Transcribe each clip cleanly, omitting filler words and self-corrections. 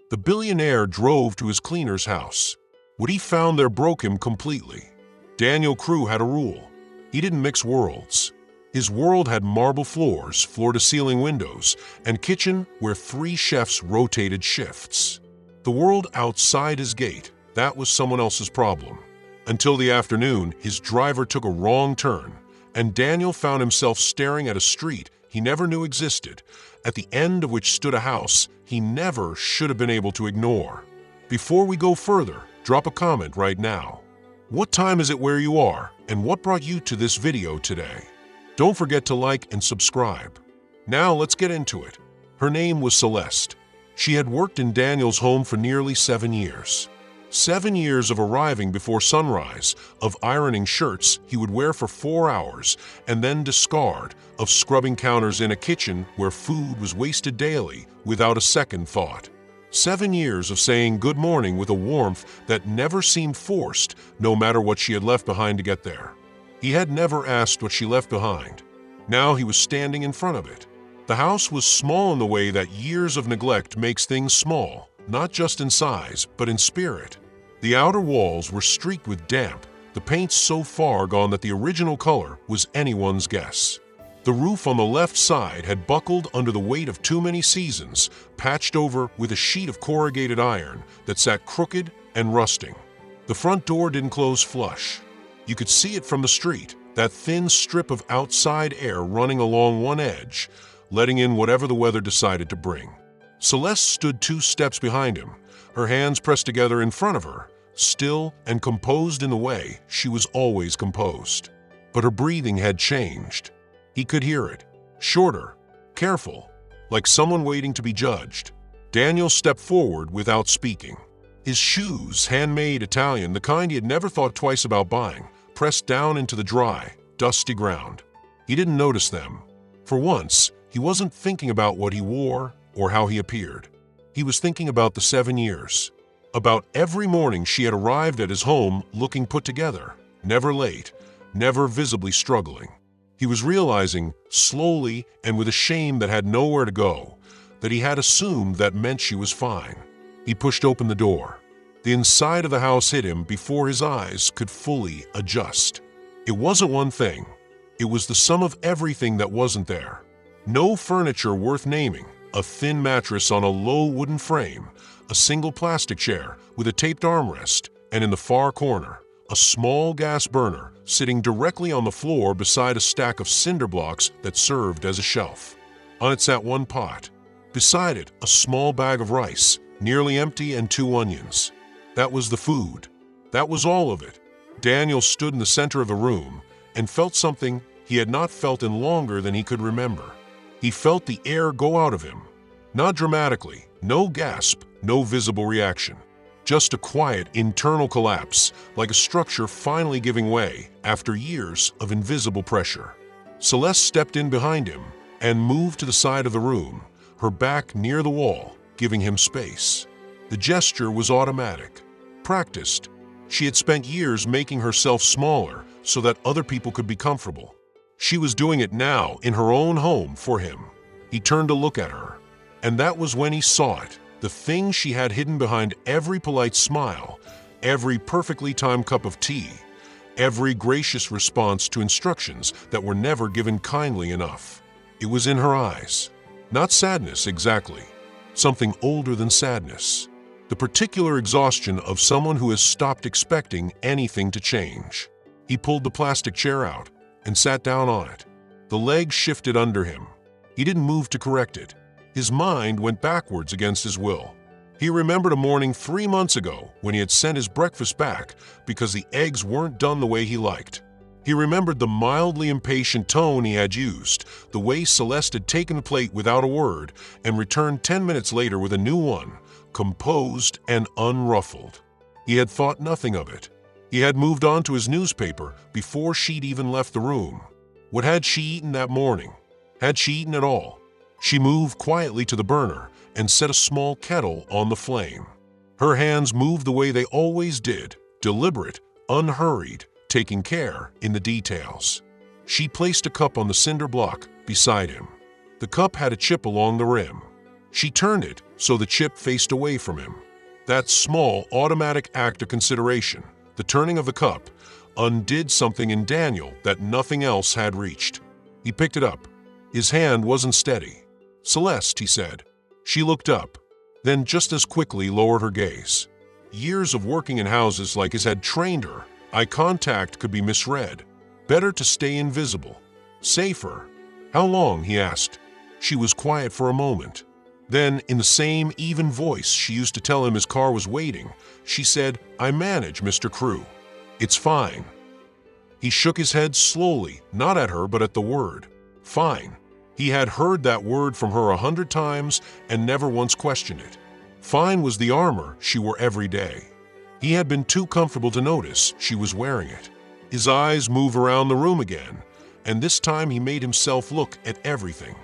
The billionaire drove to his cleaner's house. What he found there broke him completely. Daniel Crew had a rule. He didn't mix worlds. His world had marble floors, floor-to-ceiling windows, and kitchen where 3 chefs rotated shifts. The world outside his gate, that was someone else's problem. Until the afternoon, his driver took a wrong turn, and Daniel found himself staring at a street he never knew existed, at the end of which stood a house he never should have been able to ignore. Before we go further, drop a comment right now. What time is it where you are, and what brought you to this video today? Don't forget to like and subscribe. Now let's get into it. Her name was Celeste. She had worked in Daniel's home for nearly 7 years. 7 years of arriving before sunrise, of ironing shirts he would wear for 4 hours and then discard, of scrubbing counters in a kitchen where food was wasted daily without a second thought. 7 years of saying good morning with a warmth that never seemed forced, no matter what she had left behind to get there. He had never asked what she left behind. Now he was standing in front of it. The house was small in the way that years of neglect makes things small, not just in size, but in spirit. The outer walls were streaked with damp, the paint so far gone that the original color was anyone's guess. The roof on the left side had buckled under the weight of too many seasons, patched over with a sheet of corrugated iron that sat crooked and rusting. The front door didn't close flush. You could see it from the street, that thin strip of outside air running along one edge, letting in whatever the weather decided to bring. Celeste stood 2 steps behind him, her hands pressed together in front of her, still and composed in the way she was always composed. But her breathing had changed. He could hear it, shorter, careful, like someone waiting to be judged. Daniel stepped forward without speaking. His shoes, handmade Italian, the kind he had never thought twice about buying, pressed down into the dry, dusty ground. He didn't notice them. For once, he wasn't thinking about what he wore or how he appeared. He was thinking about the 7 years. About every morning she had arrived at his home looking put together, never late, never visibly struggling. He was realizing, slowly and with a shame that had nowhere to go, that he had assumed that meant she was fine. He pushed open the door. The inside of the house hit him before his eyes could fully adjust. It wasn't one thing. It was the sum of everything that wasn't there. No furniture worth naming, a thin mattress on a low wooden frame, a single plastic chair with a taped armrest, and in the far corner, a small gas burner sitting directly on the floor beside a stack of cinder blocks that served as a shelf. On it sat one pot. Beside it, a small bag of rice, nearly empty, and 2 onions. That was the food. That was all of it. Daniel stood in the center of the room and felt something he had not felt in longer than he could remember. He felt the air go out of him. Not dramatically, no gasp, no visible reaction. Just a quiet internal collapse, like a structure finally giving way after years of invisible pressure. Celeste stepped in behind him and moved to the side of the room, her back near the wall, giving him space. The gesture was automatic, practiced. She had spent years making herself smaller so that other people could be comfortable. She was doing it now in her own home for him. He turned to look at her, and that was when he saw it. The thing she had hidden behind every polite smile, every perfectly timed cup of tea, every gracious response to instructions that were never given kindly enough. It was in her eyes. Not sadness exactly, something older than sadness. The particular exhaustion of someone who has stopped expecting anything to change. He pulled the plastic chair out and sat down on it. The leg shifted under him. He didn't move to correct it. His mind went backwards against his will. He remembered a morning 3 months ago when he had sent his breakfast back because the eggs weren't done the way he liked. He remembered the mildly impatient tone he had used, the way Celeste had taken the plate without a word and returned 10 minutes later with a new one, composed and unruffled. He had thought nothing of it. He had moved on to his newspaper before she'd even left the room. What had she eaten that morning? Had she eaten at all? She moved quietly to the burner and set a small kettle on the flame. Her hands moved the way they always did, deliberate, unhurried, taking care in the details. She placed a cup on the cinder block beside him. The cup had a chip along the rim. She turned it, so the chip faced away from him. That small, automatic act of consideration, the turning of the cup, undid something in Daniel that nothing else had reached. He picked it up. His hand wasn't steady. "Celeste," he said. She looked up, then just as quickly lowered her gaze. Years of working in houses like his had trained her. Eye contact could be misread. Better to stay invisible. Safer. "How long?" he asked. She was quiet for a moment. Then, in the same even voice she used to tell him his car was waiting, she said, "I manage, Mr. Crew. It's fine." He shook his head slowly, not at her but at the word. Fine. He had heard that word from her 100 times and never once questioned it. Fine was the armor she wore every day. He had been too comfortable to notice she was wearing it. His eyes moved around the room again, and this time he made himself look at everything.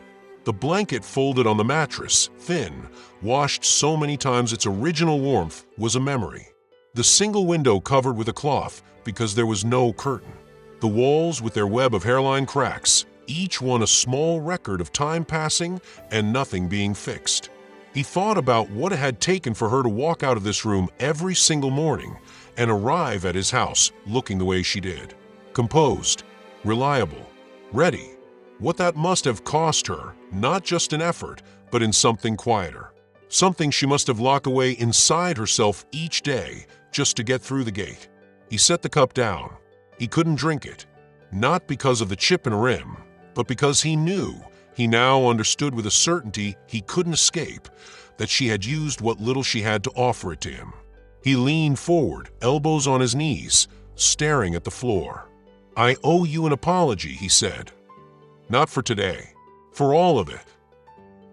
The blanket folded on the mattress, thin, washed so many times its original warmth, was a memory. The single window covered with a cloth because there was no curtain. The walls with their web of hairline cracks, each one a small record of time passing and nothing being fixed. He thought about what it had taken for her to walk out of this room every single morning and arrive at his house looking the way she did. Composed, reliable, ready. What that must have cost her, not just in effort, but in something quieter. Something she must have locked away inside herself each day just to get through the gate. He set the cup down. He couldn't drink it, not because of the chip in a rim, but because he knew, he now understood with a certainty he couldn't escape, that she had used what little she had to offer it to him. He leaned forward, elbows on his knees, staring at the floor. "I owe you an apology," he said. "Not for today, for all of it."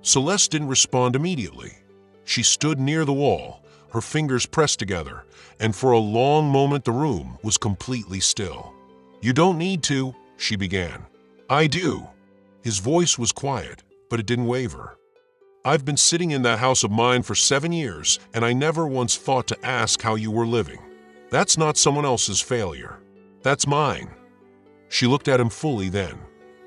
Celeste didn't respond immediately. She stood near the wall, her fingers pressed together, and for a long moment the room was completely still. "You don't need to," she began. "I do." His voice was quiet, but it didn't waver. "I've been sitting in that house of mine for 7 years, and I never once thought to ask how you were living. That's not someone else's failure. That's mine." She looked at him fully then,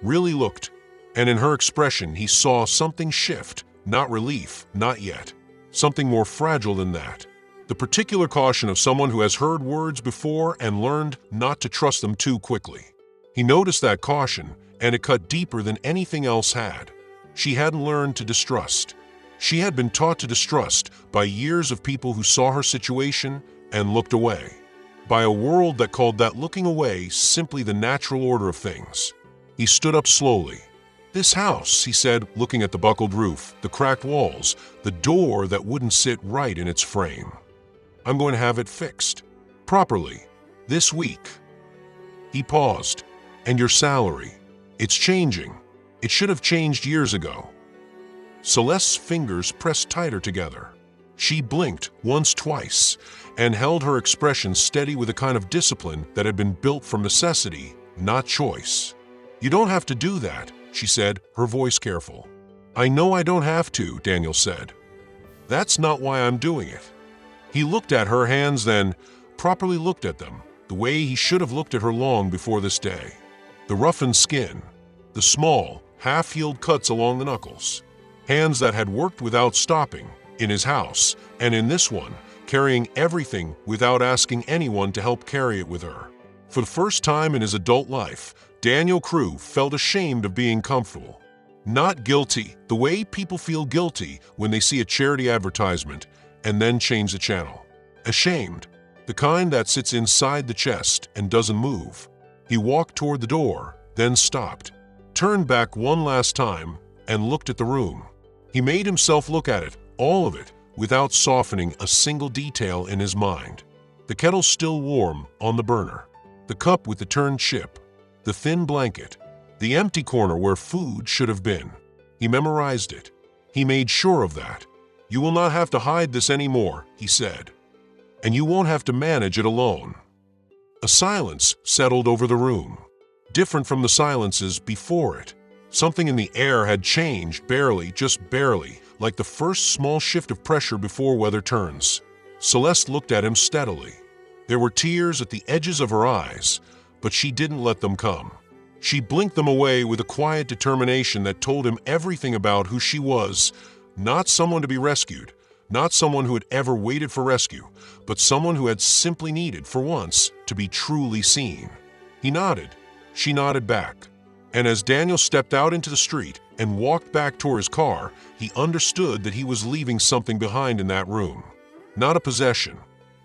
really looked, and in her expression he saw something shift, not relief, not yet. Something more fragile than that. The particular caution of someone who has heard words before and learned not to trust them too quickly. He noticed that caution, and it cut deeper than anything else had. She hadn't learned to distrust. She had been taught to distrust by years of people who saw her situation and looked away. By a world that called that looking away simply the natural order of things. He stood up slowly. "This house," he said, looking at the buckled roof, the cracked walls, the door that wouldn't sit right in its frame. "I'm going to have it fixed. Properly. This week." He paused. "And your salary? It's changing. It should have changed years ago." Celeste's fingers pressed tighter together. She blinked once, twice, and held her expression steady with a kind of discipline that had been built from necessity, not choice. "You don't have to do that," she said, her voice careful. "I know I don't have to," Daniel said. "That's not why I'm doing it." He looked at her hands then, properly looked at them, the way he should have looked at her long before this day. The roughened skin, the small, half-healed cuts along the knuckles. Hands that had worked without stopping, in his house, and in this one, carrying everything without asking anyone to help carry it with her. For the first time in his adult life, Daniel Crew felt ashamed of being comfortable. Not guilty, the way people feel guilty when they see a charity advertisement and then change the channel. Ashamed, the kind that sits inside the chest and doesn't move. He walked toward the door, then stopped, turned back one last time, and looked at the room. He made himself look at it, all of it, without softening a single detail in his mind. The kettle still warm on the burner, the cup with the turned chip, the thin blanket, the empty corner where food should have been. He memorized it. He made sure of that. "You will not have to hide this anymore," he said. "And you won't have to manage it alone." A silence settled over the room, different from the silences before it. Something in the air had changed barely, just barely, like the first small shift of pressure before weather turns. Celeste looked at him steadily. There were tears at the edges of her eyes, but she didn't let them come. She blinked them away with a quiet determination that told him everything about who she was, Not someone to be rescued, not someone who had ever waited for rescue, but someone who had simply needed, for once, to be truly seen. He nodded. She nodded back. And as Daniel stepped out into the street and walked back toward his car, he understood that he was leaving something behind in that room. Not a possession,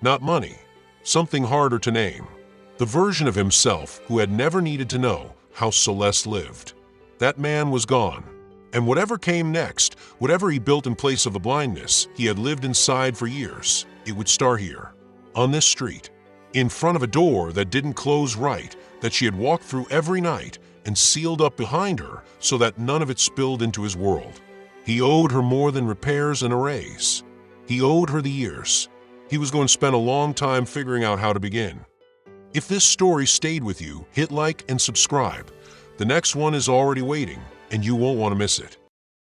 not money, something harder to name. The version of himself who had never needed to know how Celeste lived. That man was gone. And whatever came next, whatever he built in place of the blindness he had lived inside for years, it would start here, on this street, in front of a door that didn't close right, that she had walked through every night and sealed up behind her so that none of it spilled into his world. He owed her more than repairs and arrays. He owed her the years. He was going to spend a long time figuring out how to begin. If this story stayed with you, hit like and subscribe. The next one is already waiting, and you won't want to miss it.